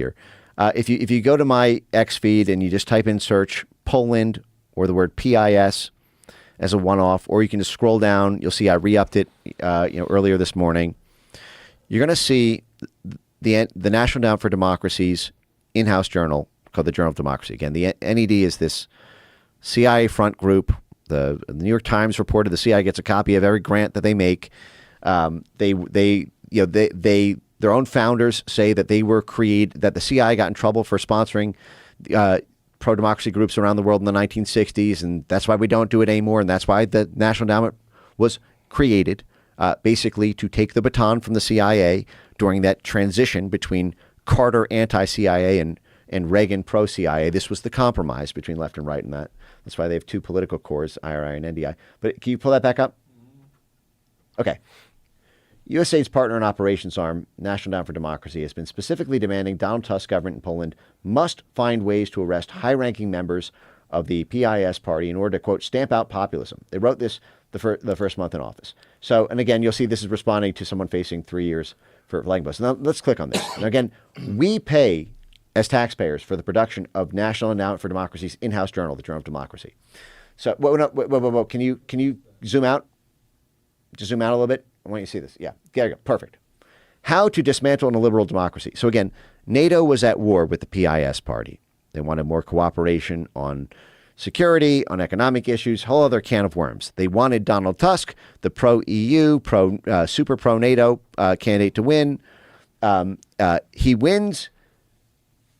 here. If you go to my X feed and you just type in search Poland or the word PIS as a one-off, or you can just scroll down. You'll see I re-upped it earlier this morning. You're going to see the National Endowment for Democracy's in-house journal called the Journal of Democracy. Again, the NED is this CIA front group. The New York Times reported the CIA gets a copy of every grant that they make. Their own founders say that that the CIA got in trouble for sponsoring pro-democracy groups around the world in the 1960s, and that's why we don't do it anymore, and that's why the National Endowment was created, basically to take the baton from the CIA during that transition between Carter anti-CIA and Reagan pro-CIA. This was the compromise between left and right in that. That's why they have two political cores, IRI and NDI. But can you pull that back up? Okay. USAID's partner and operations arm, National Endowment for Democracy, has been specifically demanding Donald Tusk's government in Poland must find ways to arrest high-ranking members of the PIS party in order to, quote, stamp out populism. They wrote this the first month in office. So, and again, you'll see this is responding to someone facing 3 years for flagging posts. Now, let's click on this. Now, again, we pay as taxpayers for the production of National Endowment for Democracy's in-house journal, the Journal of Democracy. So, whoa. Can you zoom out? Just zoom out a little bit. I want you to see this. Yeah, there you go. Perfect. How to dismantle a liberal democracy. So again, NATO was at war with the PIS party. They wanted more cooperation on security, on economic issues, whole other can of worms. They wanted Donald Tusk, the pro-EU, super pro-NATO candidate to win. He wins.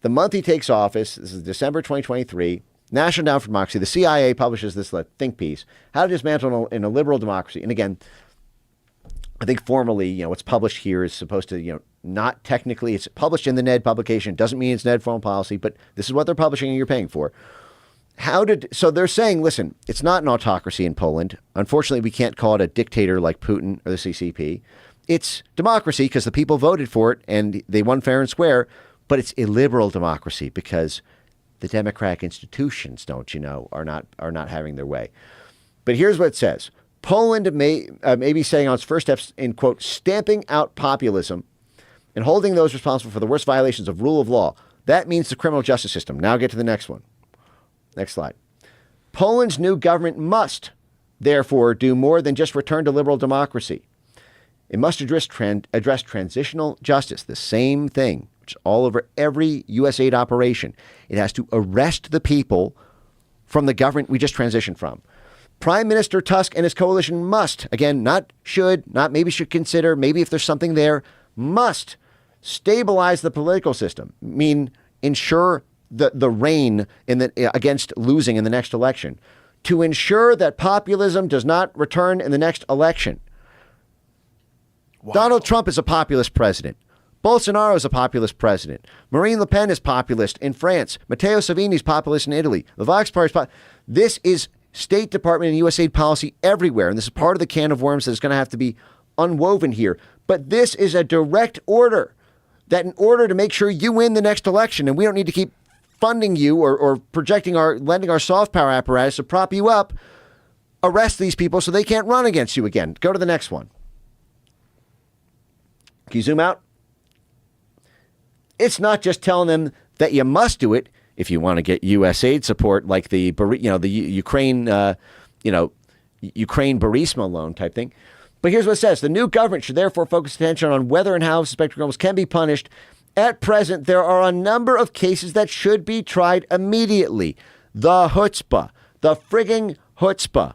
The month he takes office, this is December 2023, National Endowment for Democracy, the CIA publishes this think piece, How to Dismantle in a Liberal Democracy. And again, I think formally, what's published here is supposed to, not technically, it's published in the NED publication. It doesn't mean it's NED foreign policy, but this is what they're publishing and you're paying for. So they're saying, listen, it's not an autocracy in Poland. Unfortunately, we can't call it a dictator like Putin or the CCP. It's democracy because the people voted for it and they won fair and square, but it's illiberal democracy because the democratic institutions, are not having their way. But here's what it says. Poland may be setting on its first steps in, quote, stamping out populism and holding those responsible for the worst violations of rule of law. That means the criminal justice system. Now get to the next one. Next slide. Poland's new government must, therefore, do more than just return to liberal democracy. It must address transitional justice, the same thing, which is all over every USAID operation. It has to arrest the people from the government we just transitioned from. Prime Minister Tusk and his coalition must, again, not should, not maybe should consider, maybe if there's something there, must stabilize the political system, ensure the reign against losing in the next election, to ensure that populism does not return in the next election. Wow. Donald Trump is a populist president. Bolsonaro is a populist president. Marine Le Pen is populist in France. Matteo Salvini is populist in Italy. The Vox Party is populist. This is State Department and USAID policy everywhere. And this is part of the can of worms that's going to have to be unwoven here. But this is a direct order that in order to make sure you win the next election, and we don't need to keep funding you or lending our soft power apparatus to prop you up, arrest these people so they can't run against you again. Go to the next one. Can you zoom out? It's not just telling them that you must do it. If you want to get USAID support, like the Ukraine, Ukraine Burisma loan type thing. But here's what it says. The new government should therefore focus attention on whether and how suspected criminals can be punished. At present, there are a number of cases that should be tried immediately. The chutzpah, the frigging chutzpah